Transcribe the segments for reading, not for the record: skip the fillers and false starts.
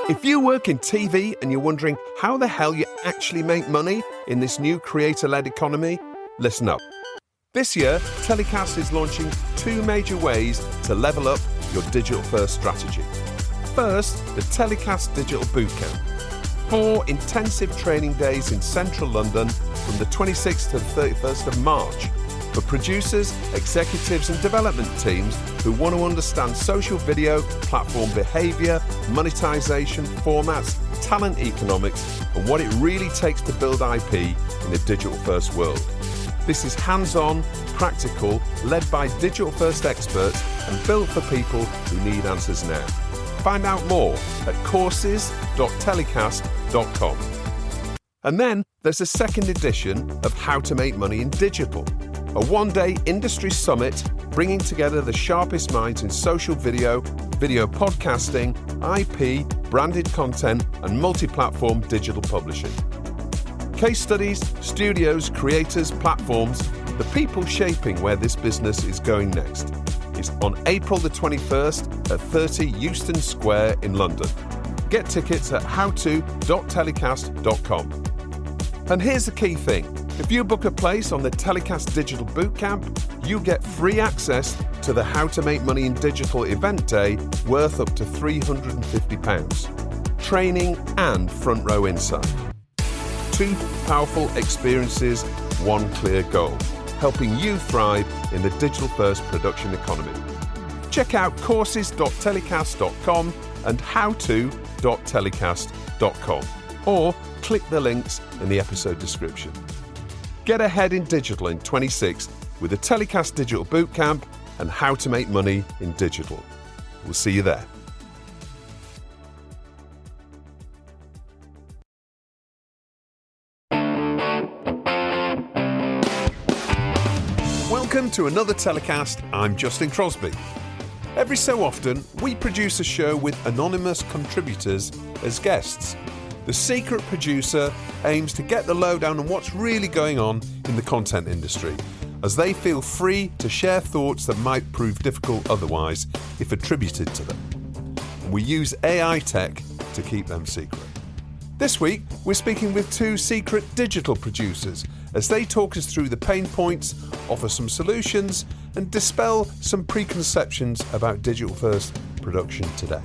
If you work in TV and you're wondering how the hell you actually make money in this new creator-led economy, listen up. This year, TellyCast is launching 2 major ways to level up your digital-first strategy. First, the TellyCast Digital Bootcamp. 4 intensive training days in central London from the 26th to the 31st of March for producers, executives and development teams who want to understand social video, platform behaviour, monetization, formats, talent economics and what it really takes to build IP in a digital-first world. This is hands-on, practical, led by digital-first experts and built for people who need answers now. Find out more at courses.telecast.com. And then there's a second edition of How to Make Money in Digital, a 1-day industry summit bringing together the sharpest minds in social video, video podcasting, IP, branded content, and multi-platform digital publishing. Case studies, studios, creators, platforms, the people shaping where this business is going next. It's on April the 21st at 30 Euston Square in London. Get tickets at howto.telecast.com. And here's the key thing. If you book a place on the TellyCast Digital Bootcamp, you get free access to the How to Make Money in Digital event day worth up to £350. Training and front row insight. 2 powerful experiences, 1 clear goal. Helping you thrive in the digital-first production economy. Check out courses.telecast.com and howto.telecast.com or click the links in the episode description. Get ahead in digital in 26 with the TellyCast Digital Bootcamp and How to Make Money in Digital. We'll see you there. Welcome to another TellyCast. I'm Justin Crosby. Every so often, we produce a show with anonymous contributors as guests. The secret producer aims to get the lowdown on what's really going on in the content industry, as they feel free to share thoughts that might prove difficult otherwise if attributed to them. We use AI tech to keep them secret. This week, we're speaking with 2 secret digital producers as they talk us through the pain points, offer some solutions, and dispel some preconceptions about digital-first production today.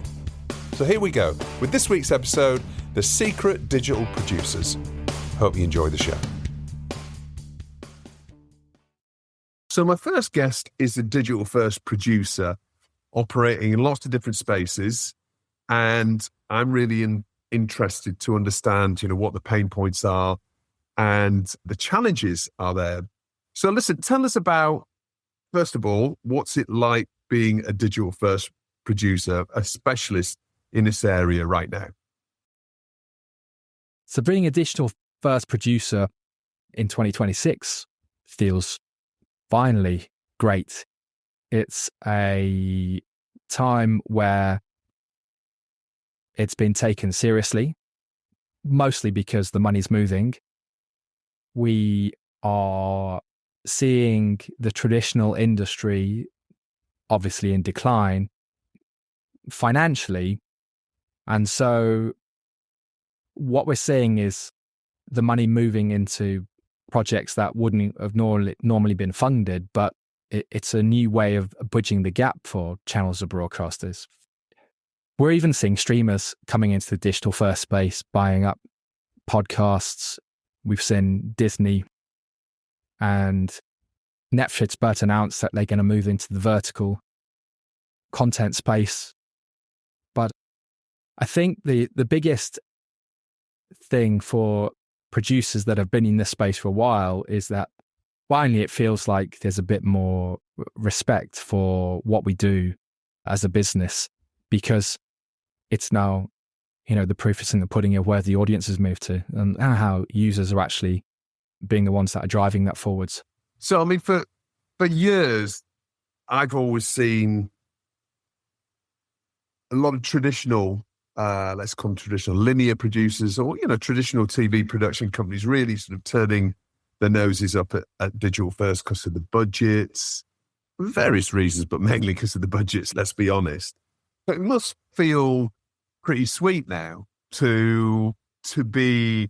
So here we go with this week's episode, The Secret Digital Producers. Hope you enjoy the show. So my first guest is a digital-first producer operating in lots of different spaces, and I'm really interested to understand, what the pain points are and the challenges are there. So listen, tell us about, first of all, what's it like being a digital-first producer, a specialist in this area right now? So being a digital-first producer in 2026 feels finally great. It's a time where it's been taken seriously, mostly because the money's moving. We are seeing the traditional industry obviously in decline financially. And so what we're seeing is the money moving into projects that wouldn't have normally been funded, but it's a new way of bridging the gap for channels of broadcasters. We're even seeing streamers coming into the digital first space, buying up podcasts. We've seen Disney and Netflix both announced that they're going to move into the vertical content space. But I think the biggest thing for producers that have been in this space for a while is that finally it feels like there's a bit more respect for what we do as a business, because it's now, the proof is in the pudding of where the audience has moved to and how users are actually being the ones that are driving that forwards. So, for years, I've always seen a lot of traditional, let's call them traditional linear producers or, traditional TV production companies really sort of turning their noses up at digital first because of the budgets, various reasons, but mainly because of the budgets, let's be honest. But it must feel pretty sweet now to be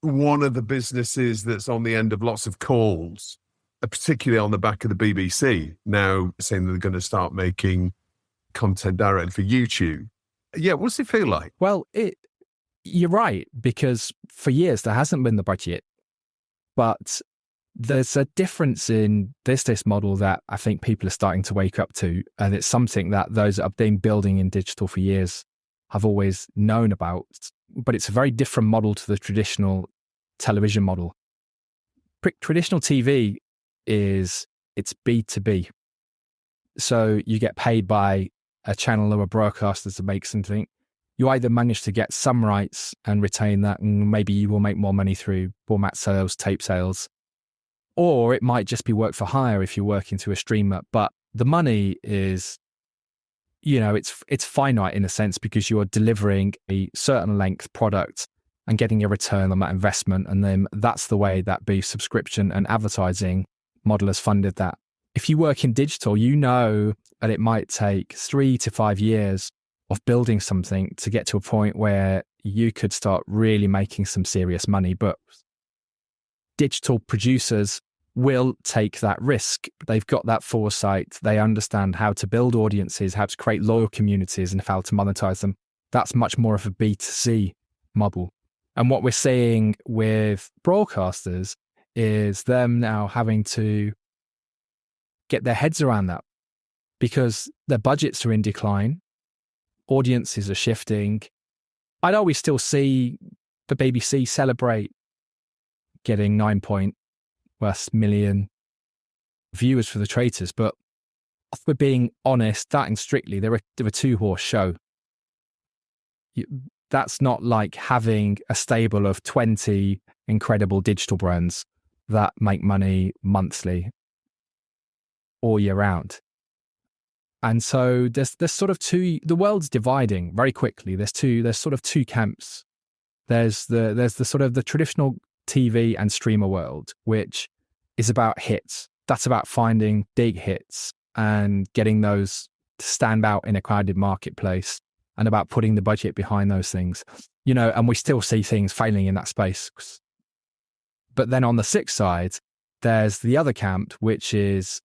one of the businesses that's on the end of lots of calls, particularly on the back of the BBC now saying they're going to start making content directly for YouTube. Yeah, what's it feel like? Well, you're right, because for years there hasn't been the budget, but there's a difference in this model that I think people are starting to wake up to, and it's something that those that have been building in digital for years have always known about, but it's a very different model to the traditional television model. Traditional TV it's B2B. So you get paid by a channel or a broadcaster to make something. You either manage to get some rights and retain that, and maybe you will make more money through format sales, tape sales, or it might just be work for hire if you're working to a streamer. But the money is, it's finite in a sense, because you're delivering a certain length product and getting a return on that investment. And then that's the way that the subscription and advertising model has funded that. If you work in digital, you know that it might take 3 to 5 years of building something to get to a point where you could start really making some serious money. But digital producers will take that risk. They've got that foresight. They understand how to build audiences, how to create loyal communities, and how to monetize them. That's much more of a B2C model. And what we're seeing with broadcasters is them now having to get their heads around that, because their budgets are in decline, audiences are shifting. I know we still see the BBC celebrate getting 9 million viewers for the Traitors, but if we're being honest, that and Strictly, they're a two-horse show. That's not like having a stable of 20 incredible digital brands that make money monthly all year round. And so there's sort of the world's dividing very quickly. There's sort of two camps. There's the sort of the traditional TV and streamer world, which is about hits. That's about finding big hits and getting those to stand out in a crowded marketplace, and about putting the budget behind those things, and we still see things failing in that space. But then on the sick side, there's the other camp, which is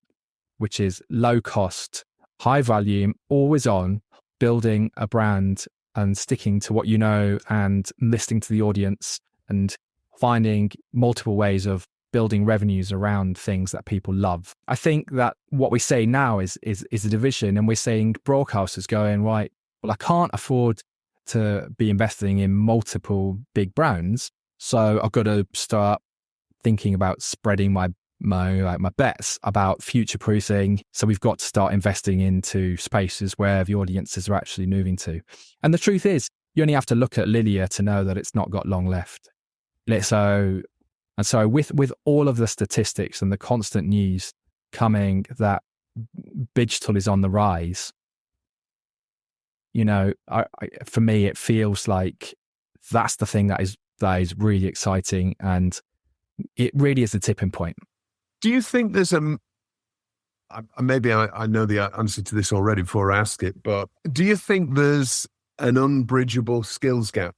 low cost, high volume, always on, building a brand and sticking to what you know and listening to the audience and finding multiple ways of building revenues around things that people love. I think that what we say now is a division, and we're seeing broadcasters going, right, well, I can't afford to be investing in multiple big brands, so I've got to start thinking about spreading my bets, about future proofing. So we've got to start investing into spaces where the audiences are actually moving to. And the truth is, you only have to look at Linear to know that it's not got long left. So with all of the statistics and the constant news coming that digital is on the rise, for me, it feels like that's the thing that is really exciting, and it really is the tipping point. Do you think there's maybe I know the answer to this already before I ask it, but do you think there's an unbridgeable skills gap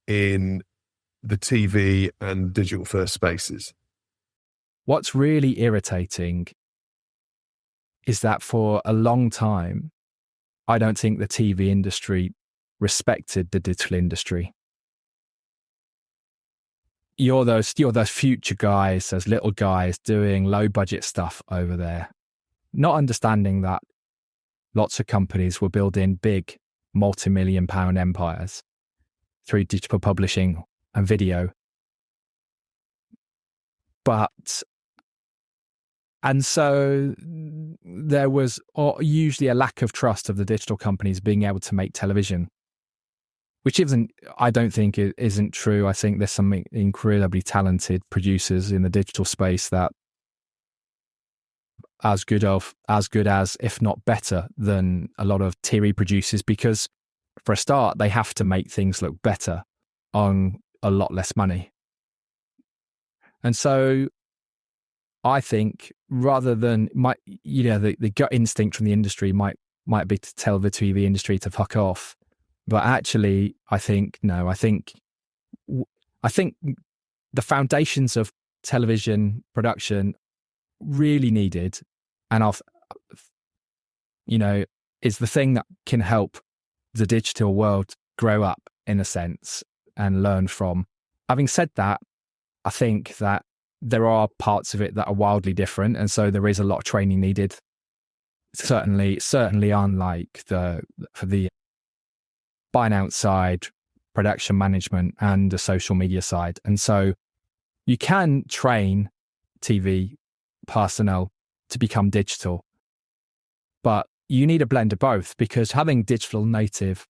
in the TV and digital first spaces? What's really irritating is that for a long time, I don't think the TV industry respected the digital industry. You're those future guys, those little guys doing low budget stuff over there, not understanding that lots of companies were building big multi-million-pound empires through digital publishing and video. And so there was usually a lack of trust of the digital companies being able to make television, which I don't think isn't true. I think there's some incredibly talented producers in the digital space that as good as, if not better than a lot of TV producers, because for a start, they have to make things look better on a lot less money. And so I think rather than the gut instinct from the industry might might be to tell the TV industry to fuck off. But actually, I think the foundations of television production really needed, and is the thing that can help the digital world grow up in a sense and learn from. Having said that, I think that there are parts of it that are wildly different, and so there is a lot of training needed. Certainly unlike for the buying out side, production management, and the social media side. And so you can train TV personnel to become digital, but you need a blend of both, because having digital native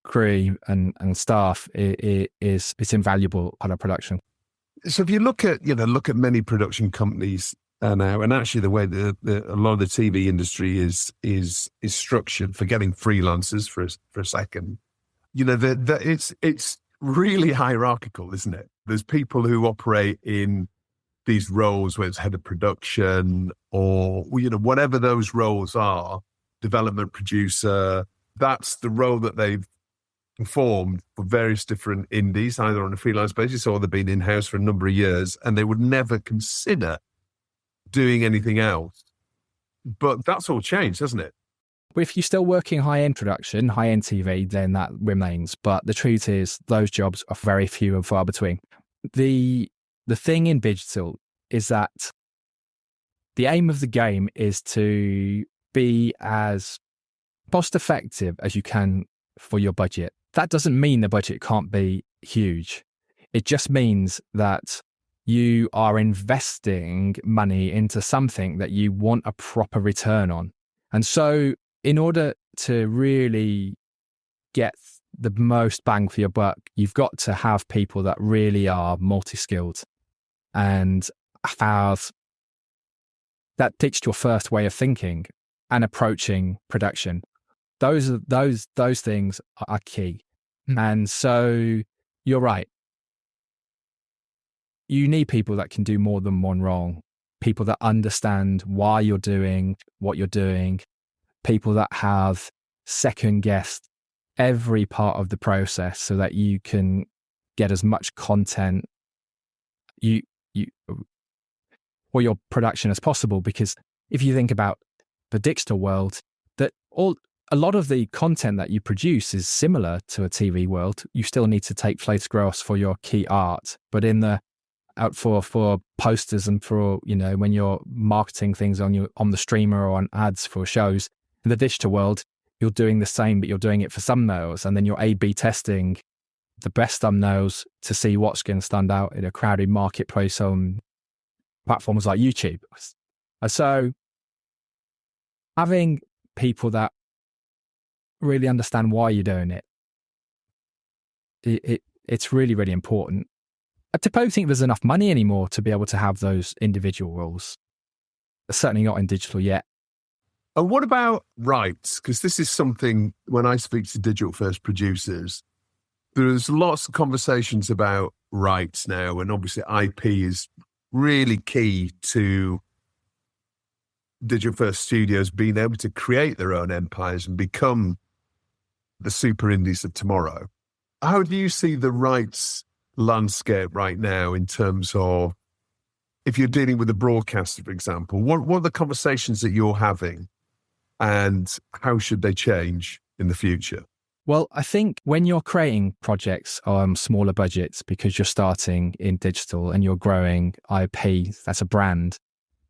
crew and staff is invaluable part of production. So if you look at many production companies now, and actually the way a lot of the TV industry is structured, forgetting freelancers for a second, it's really hierarchical, isn't it? There's people who operate in these roles, where it's head of production or whatever those roles are, development producer. That's the role that they've performed for various different indies, either on a freelance basis or they've been in-house for a number of years, and they would never consider doing anything else. But that's all changed, hasn't it? But if you're still working high-end production, high-end TV, then that remains. But the truth is, those jobs are very few and far between. The thing in digital is that the aim of the game is to be as cost effective as you can for your budget. That doesn't mean the budget can't be huge. It just means that you are investing money into something that you want a proper return on. And so in order to really get the most bang for your buck, you've got to have people that really are multi-skilled and have that digital first way of thinking and approaching production. Those things are key. And so you're right. You need people that can do more than one role, people that understand why you're doing what you're doing, people that have second guessed every part of the process so that you can get as much content for your production as possible. Because if you think about the digital world, a lot of the content that you produce is similar to a TV world. You still need to take photographs for your key art, but for posters and for when you're marketing things on the streamer or on ads for shows, in the digital world, you're doing the same, but you're doing it for thumbnails, and then you're A/B testing the best thumbnails to see what's going to stand out in a crowded marketplace on platforms like YouTube. And so having people that really understand why you're doing it's really, really important. I don't think there's enough money anymore to be able to have those individual roles. Certainly not in digital yet. And what about rights? Because this is something, when I speak to digital first producers, there's lots of conversations about rights now, and obviously IP is really key to digital first studios being able to create their own empires and become the super indies of tomorrow. How do you see the rights landscape right now in terms of, if you're dealing with a broadcaster, for example, what are the conversations that you're having and how should they change in the future? Well, I think when you're creating projects on smaller budgets, because you're starting in digital and you're growing IP, that's a brand,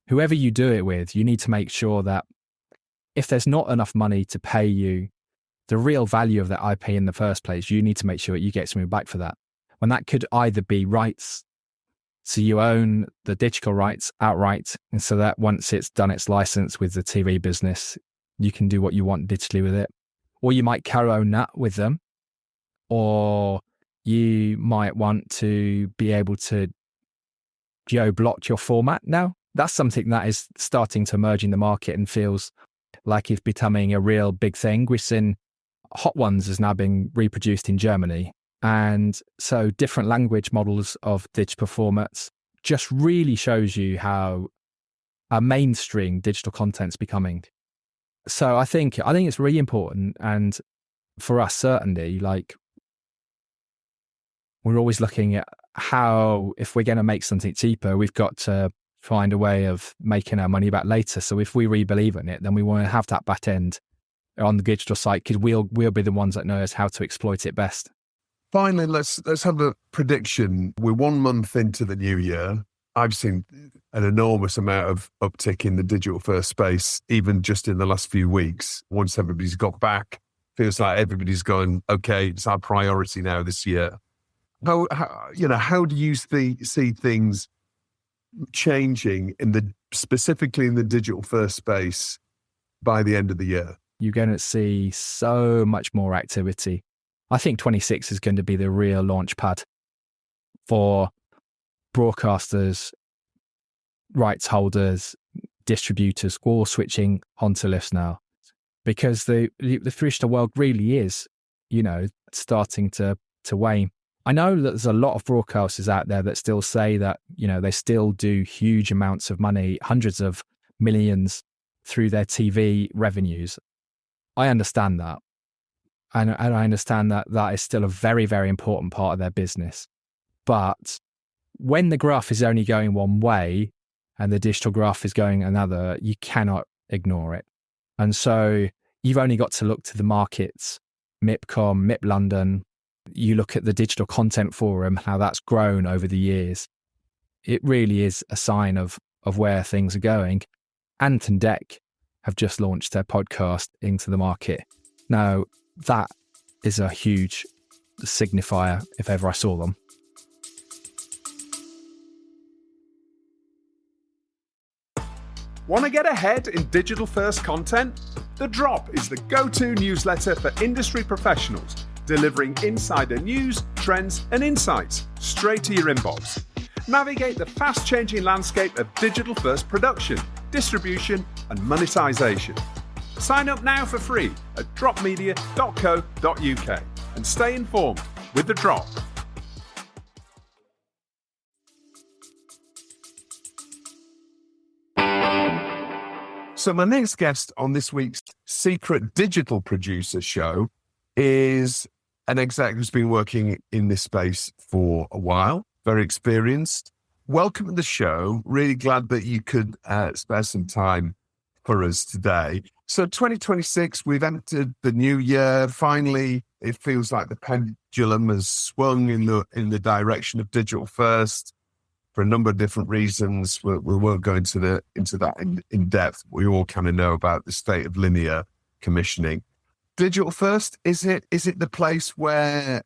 whoever you do it with, you need to make sure that if there's not enough money to pay you the real value of that IP in the first place, you need to make sure you get something back for that. When that could either be rights, so you own the digital rights outright, and so that once it's done its license with the TV business, you can do what you want digitally with it. Or you might co-own that with them, or you might want to be able to geo-block your format now. That's something that is starting to emerge in the market and feels like it's becoming a real big thing. We've seen Hot Ones is now being reproduced in Germany. And so different language models of digital formats just really shows you how a mainstream digital content's becoming. So I think it's really important, and for us certainly, like, we're always looking at how, if we're going to make something cheaper, we've got to find a way of making our money back later. So if we really believe in it, then we want to have that back end on the digital site, because we'll be the ones that knows how to exploit it best. Finally, let's have a prediction. We're 1 month into the new year. I've seen an enormous amount of uptick in the digital first space, even just in the last few weeks. Once everybody's got back, feels like everybody's going, okay, it's our priority now this year. How do you see things changing specifically in the digital first space by the end of the year? You're going to see so much more activity. I think 26 is going to be the real launch pad for broadcasters, rights holders, distributors, all switching onto Lifts now, because the traditional world really is, starting to wane. I know that there's a lot of broadcasters out there that still say that, they still do huge amounts of money, hundreds of millions through their TV revenues. I understand that. And I understand that is still a very, very important part of their business. But when the graph is only going one way and the digital graph is going another, you cannot ignore it. And so you've only got to look to the markets, MIPCOM, MIP London. You look at the Digital Content Forum, how that's grown over the years. It really is a sign of where things are going. Ant and Dec have just launched their podcast into the market. Now, that is a huge signifier if ever I saw them. Want to get ahead in digital first content? The Drop is the go-to newsletter for industry professionals, delivering insider news, trends, and insights straight to your inbox. Navigate the fast-changing landscape of digital first production, distribution, and monetization. Sign up now for free at dropmedia.co.uk and stay informed with The Drop. So my next guest on this week's Secret Digital Producer show is an exec who's been working in this space for a while, very experienced. Welcome to the show. Really glad that you could spare some time for us today. So 2026, we've entered the new year. Finally, it feels like the pendulum has swung in the direction of digital first for a number of different reasons. We won't go into that in depth. We all kind of know about the state of linear commissioning. Digital first, is it the place where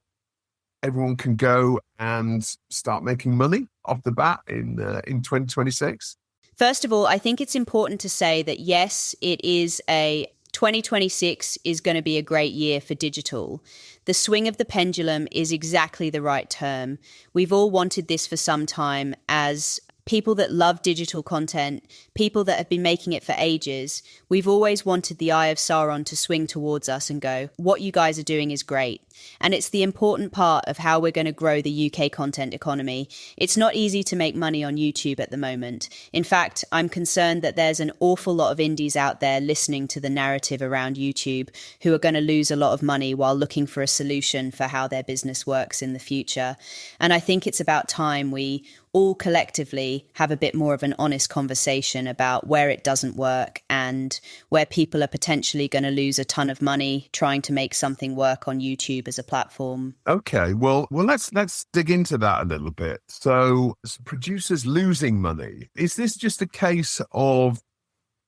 everyone can go and start making money off the bat in 2026? First of all, I think it's important to say that yes, it is 2026 is going to be a great year for digital. The swing of the pendulum is exactly the right term. We've all wanted this for some time as people that love digital content, people that have been making it for ages. We've always wanted the eye of Sauron to swing towards us and go, what you guys are doing is great. And it's the important part of how we're going to grow the UK content economy. It's not easy to make money on YouTube at the moment. In fact, I'm concerned that there's an awful lot of indies out there listening to the narrative around YouTube who are going to lose a lot of money while looking for a solution for how their business works in the future. And I think it's about time we all collectively have a bit more of an honest conversation about where it doesn't work and where people are potentially going to lose a ton of money trying to make something work on YouTube as a platform. Okay, well, let's dig into that a little bit. So producers losing money, is this just a case of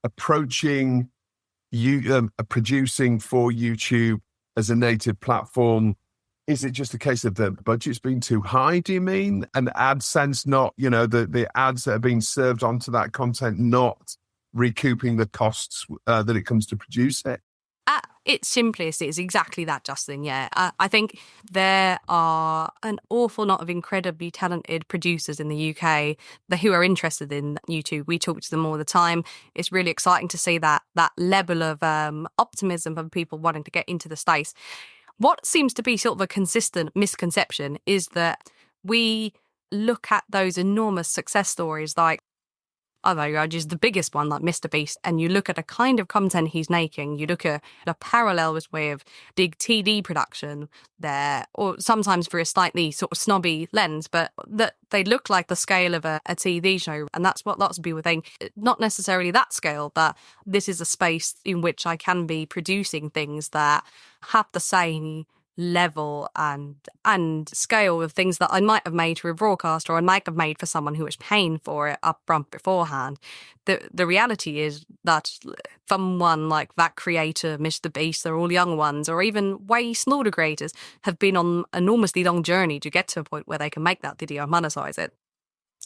approaching producing for YouTube as a native platform? Is it just a case of the budget's been too high, do you mean? And AdSense not, the ads that are being served onto that content not recouping the costs that it comes to produce it? At its simplest, it's exactly that, Justin, yeah. I think there are an awful lot of incredibly talented producers in the UK who are interested in YouTube. We talk to them all the time. It's really exciting to see that level of optimism from people wanting to get into the space. What seems to be sort of a consistent misconception is that we look at those enormous success stories like just the biggest one, like Mr. Beast, and you look at the kind of content he's making, you look at the parallels with big TV production there, or sometimes through a slightly sort of snobby lens, but that they look like the scale of a TV show. And that's what lots of people think. Not necessarily that scale, but this is a space in which I can be producing things that have the same level and scale of things that I might have made for a broadcaster, or I might have made for someone who was paying for it up front beforehand. The reality is that someone like that creator, Mr. Beast, they're all young ones, or even way smaller creators, have been on an enormously long journey to get to a point where they can make that video and monetize it.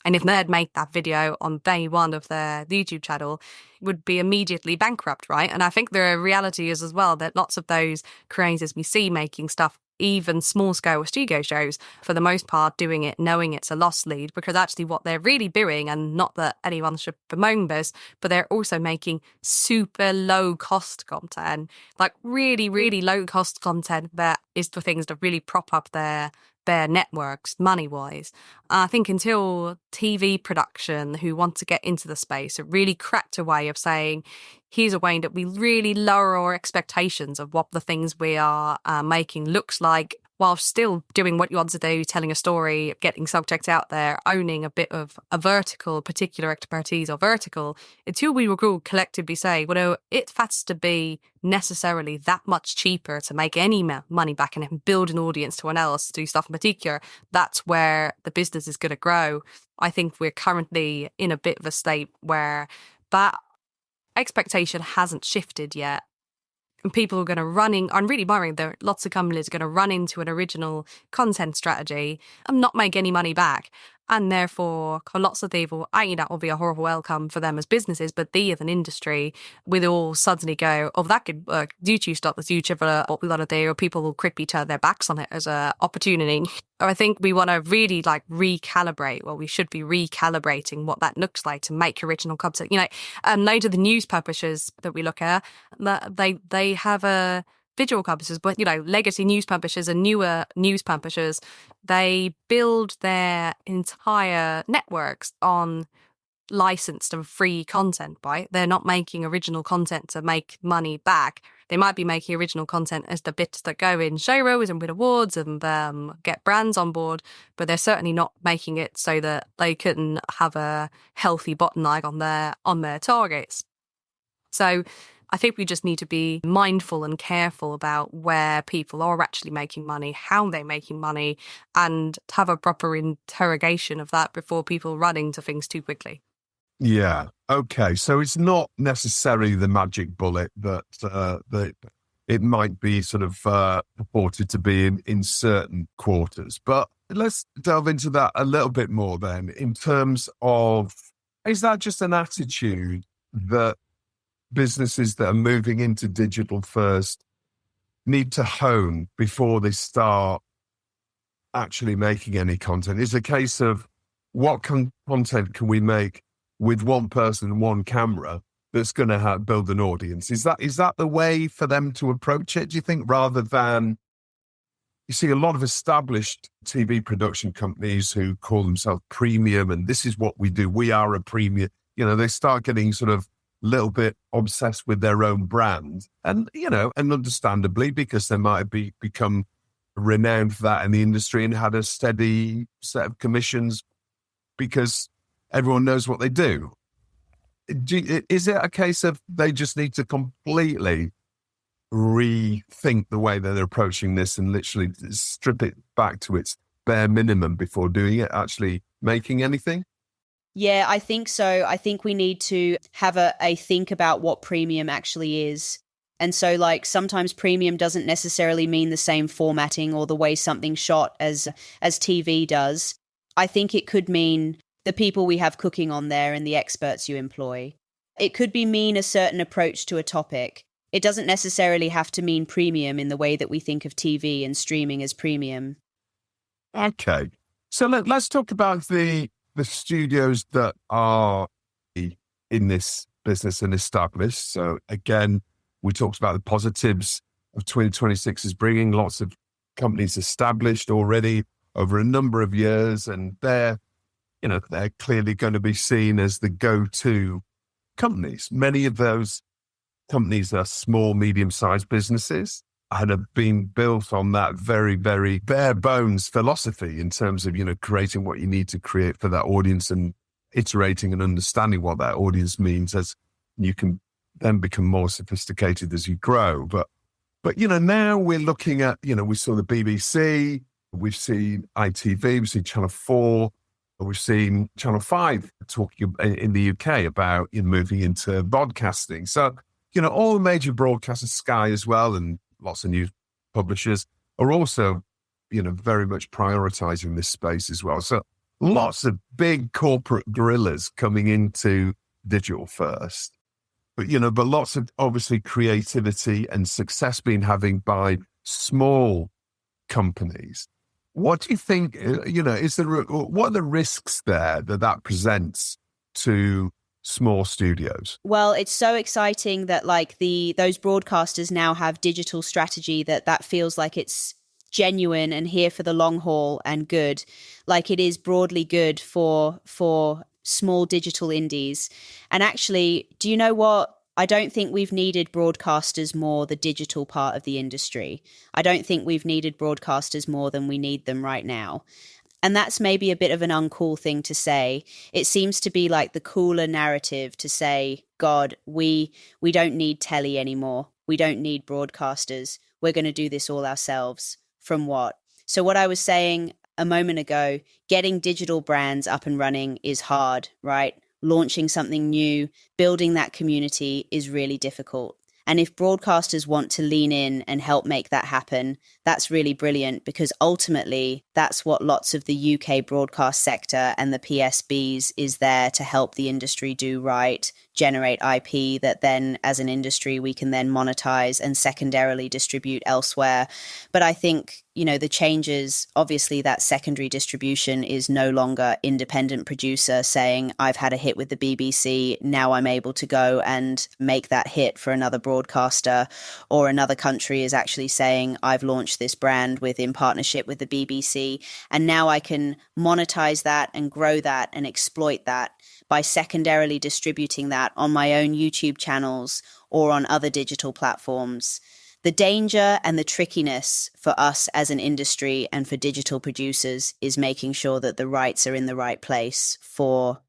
And if they'd made that video on day one of their YouTube channel, it would be immediately bankrupt, right? And I think the reality is as well that lots of those creators we see making stuff, even small-scale studio shows, for the most part doing it knowing it's a loss lead, because actually what they're really doing, and not that anyone should bemoan this, but they're also making super low-cost content, like really, really low-cost content that is for things that really prop up their networks money-wise. I think until TV production who want to get into the space have really cracked a way of saying, here's a way that we really lower our expectations of what the things we are making looks like, while still doing what you want to do, telling a story, getting subjects out there, owning a bit of a vertical, particular expertise or vertical, until we will all collectively say, well, it has to be necessarily that much cheaper to make any money back and build an audience to someone else to do stuff in particular. That's where the business is going to grow. I think we're currently in a bit of a state where that expectation hasn't shifted yet. And people are going to I'm really worried that lots of companies are going to run into an original content strategy and not make any money back. And therefore, lots of people, that will be a horrible outcome for them as businesses, but they as an industry will all suddenly go, oh, that could work. YouTube stop this YouTuber, what we got to do, or people will quickly turn their backs on it as an opportunity. Or I think we want to really recalibrate, well, we should be recalibrating what that looks like to make original content. Loads of the news publishers that we look at, they have a visual publishers, but legacy news publishers and newer news publishers, they build their entire networks on licensed and free content, right? They're not making original content to make money back. They might be making original content as the bits that go in showreels and win awards and get brands on board, but they're certainly not making it so that they can have a healthy bottom line on their targets. So I think we just need to be mindful and careful about where people are actually making money, how they're making money, and have a proper interrogation of that before people run into things too quickly. Yeah. Okay. So it's not necessarily the magic bullet that it might be sort of purported to be in certain quarters. But let's delve into that a little bit more then, in terms of, is that just an attitude that businesses that are moving into digital first need to hone before they start actually making any content? It's a case of what content can we make with one person and one camera that's going to build an audience? Is that the way for them to approach it, do you think, rather than, you see a lot of established TV production companies who call themselves premium, and this is what we do, we are a premium, they start getting sort of little bit obsessed with their own brand, and and understandably, because they might have become renowned for that in the industry and had a steady set of commissions because everyone knows what they do. Is it a case of they just need to completely rethink the way that they're approaching this and literally strip it back to its bare minimum before doing it, actually making anything? Yeah, I think so. I think we need to have a think about what premium actually is. And so sometimes premium doesn't necessarily mean the same formatting or the way something's shot as TV does. I think it could mean the people we have cooking on there and the experts you employ. It could mean a certain approach to a topic. It doesn't necessarily have to mean premium in the way that we think of TV and streaming as premium. Okay. So let's talk about the studios that are in this business and established. So again, we talked about the positives of 2026 is bringing lots of companies established already over a number of years, and they're they're clearly going to be seen as the go-to companies. Many of those companies are small, medium-sized businesses and have been built on that very, very bare bones philosophy in terms of, creating what you need to create for that audience and iterating and understanding what that audience means as you can then become more sophisticated as you grow. But now we're looking at, we saw the BBC, we've seen ITV, we've seen Channel 4, we've seen Channel 5 talking in the UK about moving into broadcasting. So, all the major broadcasters, Sky as well, and lots of news publishers are also, very much prioritizing this space as well. So lots of big corporate gorillas coming into digital first. But lots of obviously creativity and success being having by small companies. What do you think, what are the risks there that presents to small studios? Well, it's so exciting that those broadcasters now have digital strategy that feels like it's genuine and here for the long haul and good. Like it is broadly good for small digital indies. And actually, do you know what? I don't think we've needed broadcasters more, the digital part of the industry. I don't think we've needed broadcasters more than we need them right now. And that's maybe a bit of an uncool thing to say. It seems to be like the cooler narrative to say, God, we don't need telly anymore. We don't need broadcasters. We're going to do this all ourselves. From what? So what I was saying a moment ago, getting digital brands up and running is hard, right? Launching something new, building that community is really difficult. And if broadcasters want to lean in and help make that happen, that's really brilliant, because ultimately that's what lots of the UK broadcast sector and the PSBs is there to help the industry do right, generate IP that then as an industry we can then monetize and secondarily distribute elsewhere. But I think, the changes, obviously that secondary distribution is no longer independent producer saying, I've had a hit with the BBC, now I'm able to go and make that hit for another broadcaster, or another country is actually saying, I've launched this brand in partnership with the BBC, and now I can monetize that and grow that and exploit that by secondarily distributing that on my own YouTube channels or on other digital platforms. The danger and the trickiness for us as an industry and for digital producers is making sure that the rights are in the right place to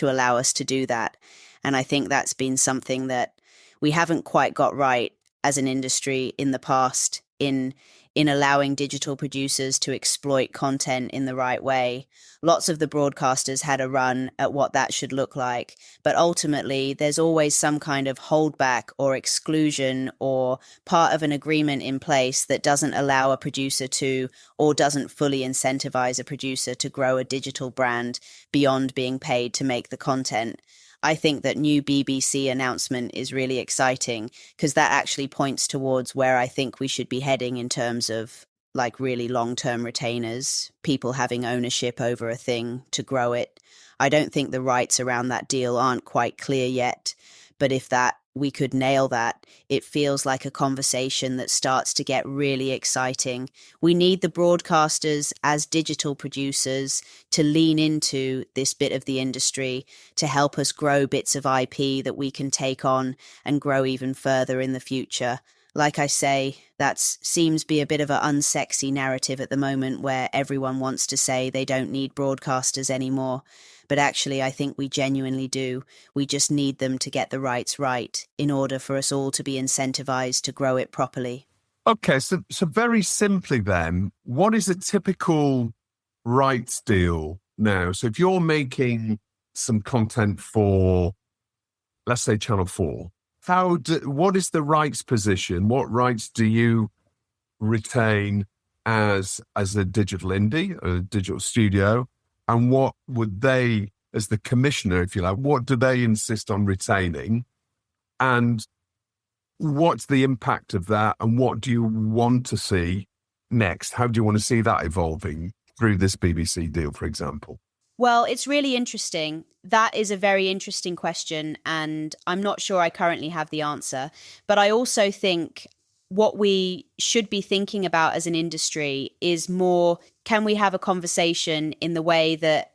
allow us to do that. And I think that's been something that we haven't quite got right as an industry in the past in allowing digital producers to exploit content in the right way. Lots of the broadcasters had a run at what that should look like, but ultimately there's always some kind of holdback or exclusion or part of an agreement in place that doesn't allow a producer to, or doesn't fully incentivize a producer to grow a digital brand beyond being paid to make the content. I think that new BBC announcement is really exciting because that actually points towards where I think we should be heading in terms of really long-term retainers, people having ownership over a thing to grow it. I don't think the rights around that deal aren't quite clear yet, but if we could nail that, it feels like a conversation that starts to get really exciting. We need the broadcasters as digital producers to lean into this bit of the industry to help us grow bits of IP that we can take on and grow even further in the future. Like I say, that seems to be a bit of an unsexy narrative at the moment where everyone wants to say they don't need broadcasters anymore. But actually, I think we genuinely do. We just need them to get the rights right in order for us all to be incentivized to grow it properly. Okay, so very simply then, what is a typical rights deal now? So if you're making some content for, let's say, Channel 4, what is the rights position? What rights do you retain as a digital indie, a digital studio? And what would they, as the commissioner, if you like, what do they insist on retaining? And what's the impact of that? And what do you want to see next? How do you want to see that evolving through this BBC deal, for example? Well, it's really interesting. That is a very interesting question, and I'm not sure I currently have the answer. But I also think what we should be thinking about as an industry is more, can we have a conversation in the way that,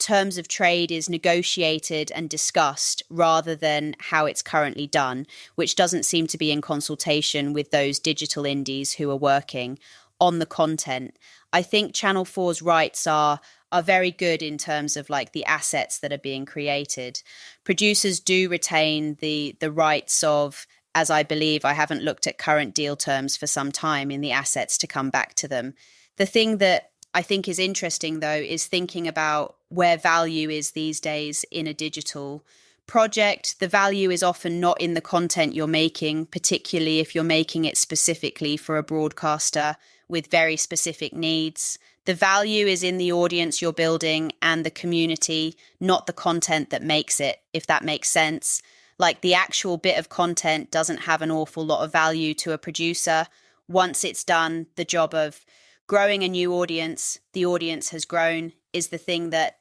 terms of trade is negotiated and discussed rather than how it's currently done, which doesn't seem to be in consultation with those digital indies who are working on the content. I think Channel 4's rights are very good in terms of like the assets that are being created. Producers do retain the rights of, as I believe, I haven't looked at current deal terms for some time, in the assets to come back to them. The thing that I think is interesting, though, is thinking about where value is these days in a digital project. The value is often not in the content you're making, particularly if you're making it specifically for a broadcaster with very specific needs. The value is in the audience you're building and the community, not the content that makes it, if that makes sense. Like, the actual bit of content doesn't have an awful lot of value to a producer. Once it's done, the job of growing a new audience, the audience has grown, is the thing that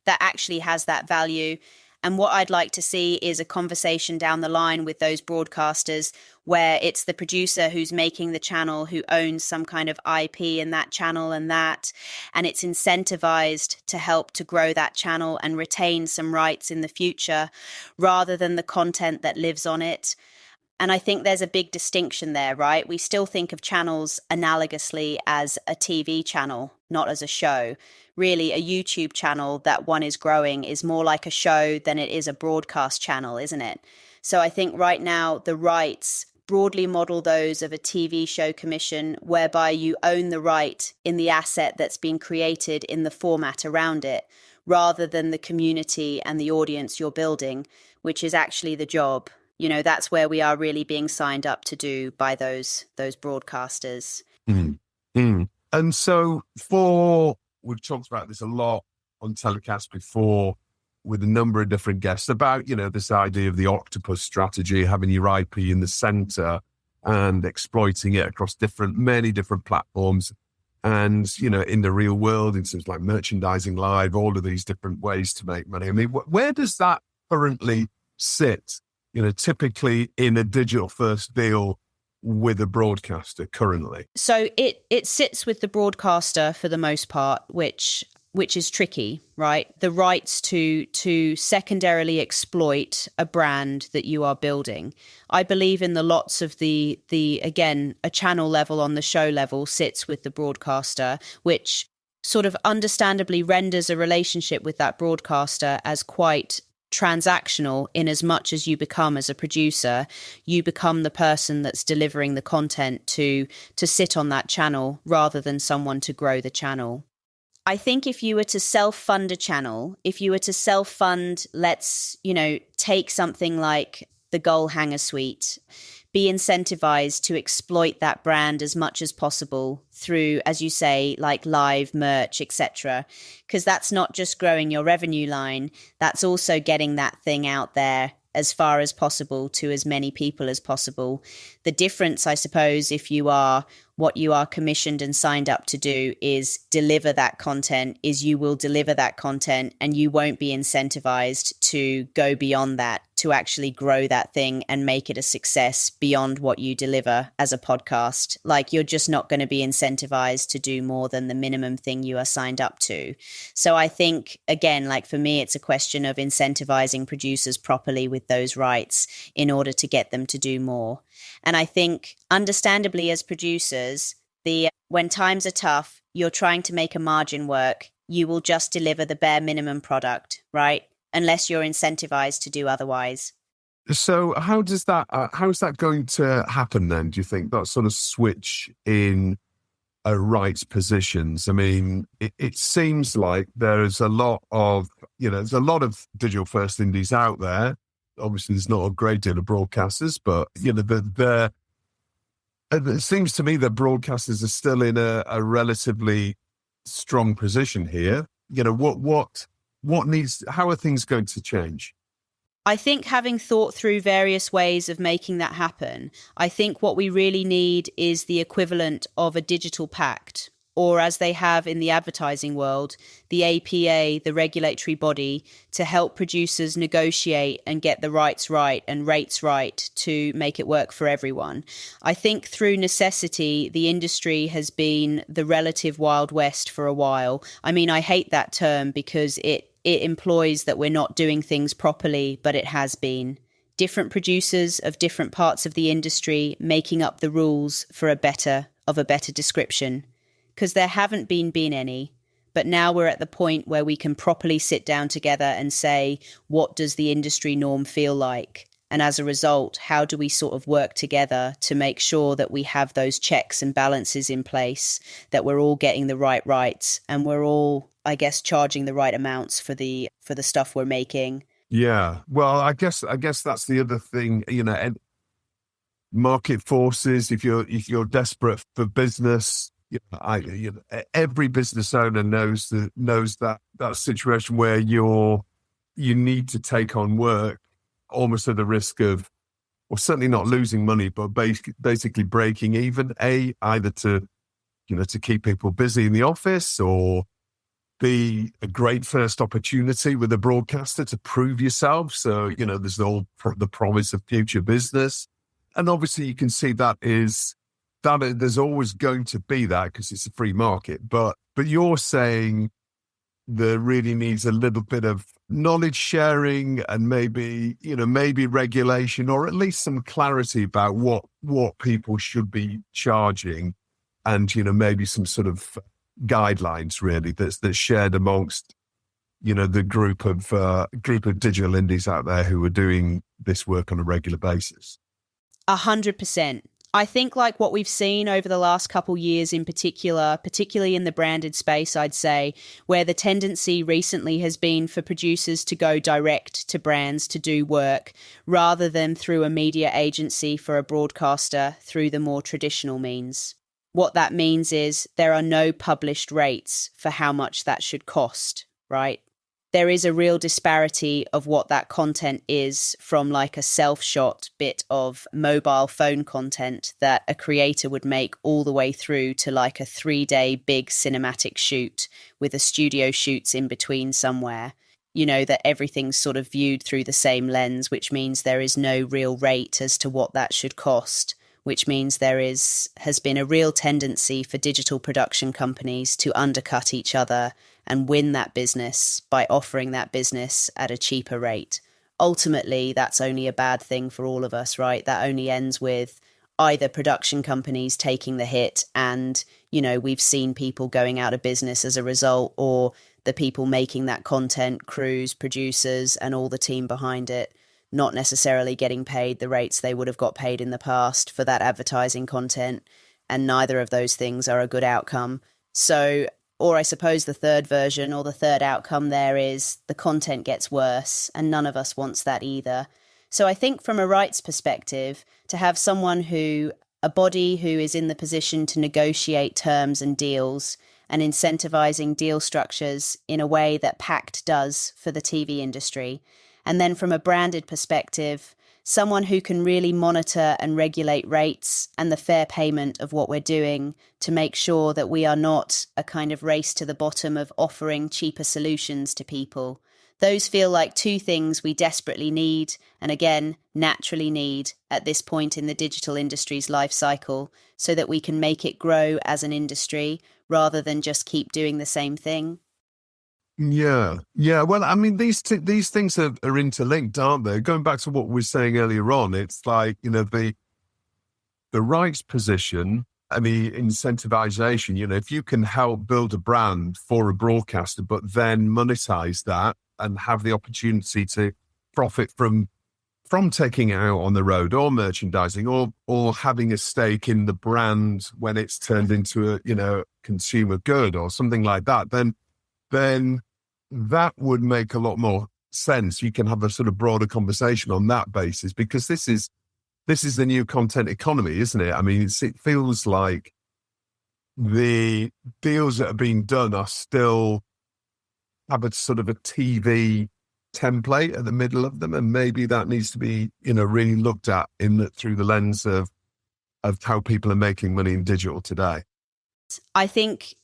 actually has that value. And what I'd like to see is a conversation down the line with those broadcasters where it's the producer who's making the channel who owns some kind of IP in that channel and it's incentivized to help to grow that channel and retain some rights in the future rather than the content that lives on it. And I think there's a big distinction there, right? We still think of channels analogously as a TV channel, not as a show. Really, a YouTube channel that one is growing is more like a show than it is a broadcast channel, isn't it? So I think right now the rights broadly model those of a TV show commission, whereby you own the right in the asset that's been created in the format around it, rather than the community and the audience you're building, which is actually the job. You know, that's where we are really being signed up to do by those broadcasters. Mm. And so we've talked about this a lot on TellyCast before with a number of different guests about, you know, this idea of the octopus strategy, having your IP in the center and exploiting it across many different platforms. And, you know, in the real world, in terms of like merchandising live, all of these different ways to make money. I mean, where does that currently sit? You know, typically in a digital first deal with a broadcaster currently? So it sits with the broadcaster for the most part, which is tricky, right? The rights to secondarily exploit a brand that you are building. I believe in the lots of the again, a channel level on the show level sits with the broadcaster, which sort of understandably renders a relationship with that broadcaster as quite transactional, in as much as you become, as a producer, you become the person that's delivering the content to sit on that channel rather than someone to grow the channel. I think if you were to self-fund a channel, if you were to self-fund, let's, you know, take something like the Goal Hanger Suite, be incentivized to exploit that brand as much as possible through, as you say, like live merch, etc. Because that's not just growing your revenue line, that's also getting that thing out there as far as possible to as many people as possible. The difference, I suppose, if you are what you are commissioned and signed up to do is deliver that content, is you will deliver that content and you won't be incentivized to go beyond that, to actually grow that thing and make it a success beyond what you deliver as a podcast. Like, you're just not going to be incentivized to do more than the minimum thing you are signed up to. So I think, again, like for me, it's a question of incentivizing producers properly with those rights in order to get them to do more. And I think, understandably, as producers, when times are tough, you're trying to make a margin work. You will just deliver the bare minimum product, right? Unless you're incentivized to do otherwise. So how's that going to happen then, do you think, that sort of switch in rights positions? I mean, it seems like there's a lot of digital first indies out there. Obviously, there's not a great deal of broadcasters, but, you know, it seems to me that broadcasters are still in a relatively strong position here. You know, how are things going to change? I think, having thought through various ways of making that happen, I think what we really need is the equivalent of a digital pact, or as they have in the advertising world, the APA, the regulatory body, to help producers negotiate and get the rights right and rates right to make it work for everyone. I think through necessity, the industry has been the relative Wild West for a while. I mean, I hate that term because it it employs that we're not doing things properly, but it has been. Different producers of different parts of the industry making up the rules for a better description. Because there haven't been any, but now we're at the point where we can properly sit down together and say, what does the industry norm feel like? And as a result, how do we sort of work together to make sure that we have those checks and balances in place, that we're all getting the right rights and we're all, I guess, charging the right amounts for the stuff we're making. Yeah. Well, I guess that's the other thing, and market forces, if you're desperate for business, every business owner knows that situation where you need to take on work almost at the risk of, or certainly not losing money, but basically breaking even, either to keep people busy in the office, or be a great first opportunity with a broadcaster to prove yourself. So, there's the promise of future business. And obviously you can see there's always going to be that because it's a free market. But you're saying there really needs a little bit of knowledge sharing and maybe regulation, or at least some clarity about what people should be charging, and maybe some sort of guidelines really that's shared amongst the group of digital indies out there who are doing this work on a regular basis. 100%. I think like what we've seen over the last couple years in particular, particularly in the branded space, I'd say, where the tendency recently has been for producers to go direct to brands to do work rather than through a media agency for a broadcaster through the more traditional means. What that means is there are no published rates for how much that should cost, right? There is a real disparity of what that content is from like a self-shot bit of mobile phone content that a creator would make all the way through to like a 3-day big cinematic shoot with a studio shoots in between somewhere. That everything's sort of viewed through the same lens, which means there is no real rate as to what that should cost, which means has been a real tendency for digital production companies to undercut each other and win that business by offering that business at a cheaper rate. Ultimately, that's only a bad thing for all of us, right? That only ends with either production companies taking the hit and, we've seen people going out of business as a result, or the people making that content, crews, producers, and all the team behind it, not necessarily getting paid the rates they would have got paid in the past for that advertising content. And neither of those things are a good outcome. So, or I suppose the third version or the third outcome there is the content gets worse, and none of us wants that either. So I think from a rights perspective, to have a body who is in the position to negotiate terms and deals and incentivizing deal structures in a way that PACT does for the TV industry. And then from a branded perspective, someone who can really monitor and regulate rates and the fair payment of what we're doing to make sure that we are not a kind of race to the bottom of offering cheaper solutions to people. Those feel like two things we desperately need, and again, naturally need at this point in the digital industry's life cycle, so that we can make it grow as an industry rather than just keep doing the same thing. Yeah. Well, I mean, these things are interlinked, aren't they? Going back to what we were saying earlier on, it's like, the rights position and the incentivization, if you can help build a brand for a broadcaster, but then monetize that and have the opportunity to profit from taking it out on the road, or merchandising, or having a stake in the brand when it's turned into a, consumer good or something like that, then that would make a lot more sense. You can have a sort of broader conversation on that basis, because this is the new content economy, isn't it? I mean, it feels like the deals that are being done are still have a sort of a TV template at the middle of them, and maybe that needs to be, really looked at through the lens of how people are making money in digital today. I think,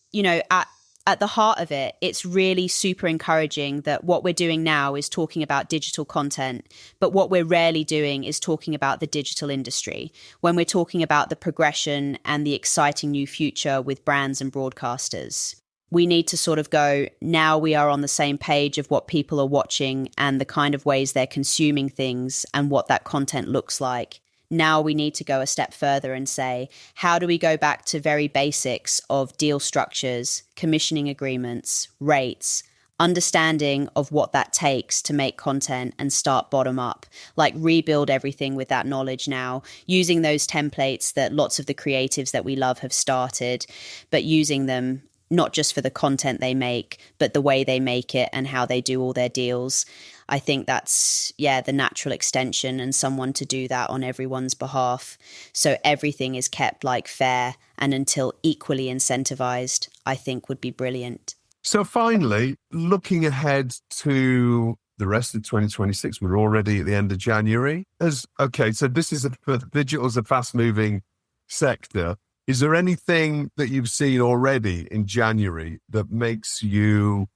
at the heart of it, it's really super encouraging that what we're doing now is talking about digital content, but what we're rarely doing is talking about the digital industry when we're talking about the progression and the exciting new future with brands and broadcasters. we need to sort of go, now we are on the same page of what people are watching and the kind of ways they're consuming things and what that content looks like. Now we need to go a step further and say, how do we go back to very basics of deal structures, commissioning agreements, rates, understanding of what that takes to make content and start bottom up, like rebuild everything with that knowledge now, using those templates that lots of the creatives that we love have started, but using them not just for the content they make, but the way they make it and how they do all their deals. I think that's, the natural extension, and someone to do that on everyone's behalf. So everything is kept like fair and until equally incentivized, I think would be brilliant. So finally, looking ahead to the rest of 2026, we're already at the end of January. So this is digital is a fast-moving sector. Is there anything that you've seen already in January that makes you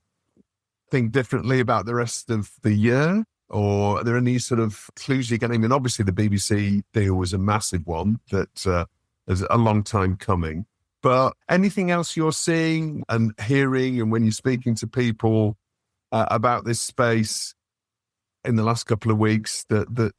think differently about the rest of the year? Or are there any sort of clues you're getting? I mean, obviously the BBC deal was a massive one that is a long time coming. But anything else you're seeing and hearing, and when you're speaking to people about this space in the last couple of weeks that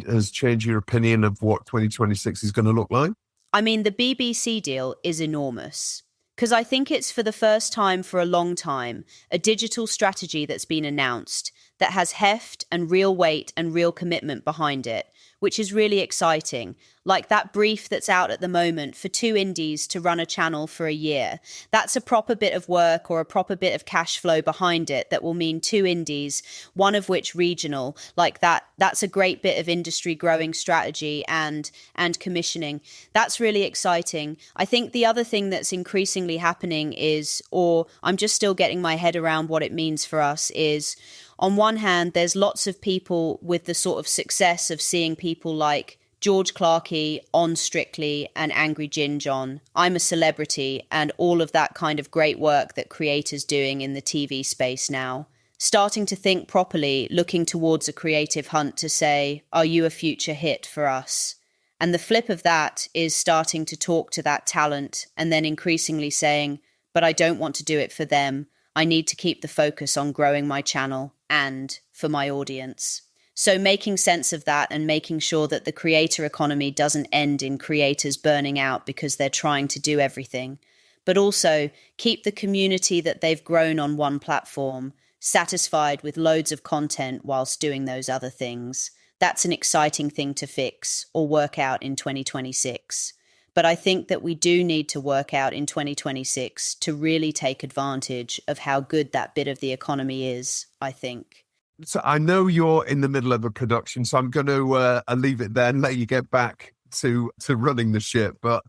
has changed your opinion of what 2026 is going to look like? I mean, the BBC deal is enormous because I think it's for the first time for a long time, a digital strategy that's been announced that has heft and real weight and real commitment behind it, which is really exciting. Like that brief that's out at the moment for 2 indies to run a channel for a year. That's a proper bit of work or a proper bit of cash flow behind it that will mean 2 indies, one of which regional. Like that's a great bit of industry growing strategy and commissioning. That's really exciting. I think the other thing that's increasingly happening is, or I'm just still getting my head around what it means for us, is on one hand, there's lots of people with the sort of success of seeing people like George Clarkey on Strictly and Angry Ginge on I'm a Celebrity and all of that kind of great work that creators doing in the TV space now. Starting to think properly, looking towards a creative hunt to say, are you a future hit for us? And the flip of that is starting to talk to that talent and then increasingly saying, but I don't want to do it for them. I need to keep the focus on growing my channel and for my audience. So making sense of that and making sure that the creator economy doesn't end in creators burning out because they're trying to do everything, but also keep the community that they've grown on one platform satisfied with loads of content whilst doing those other things. That's an exciting thing to fix or work out in 2026. But I think that we do need to work out in 2026 to really take advantage of how good that bit of the economy is, I think. So I know you're in the middle of a production, so I'm going to leave it there and let you get back to running the ship. But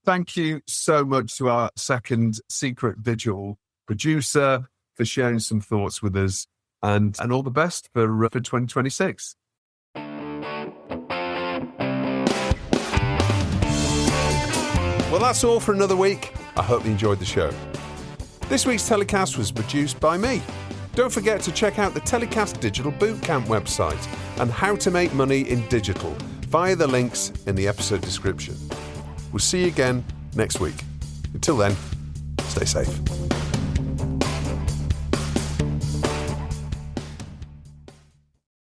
thank you so much to our second secret digital producer for sharing some thoughts with us, and all the best for 2026. Well, that's all for another week. I hope you enjoyed the show. This week's TellyCast was produced by me. Don't forget to check out the TellyCast Digital Bootcamp website and how to make money in digital via the links in the episode description. We'll see you again next week. Until then, stay safe.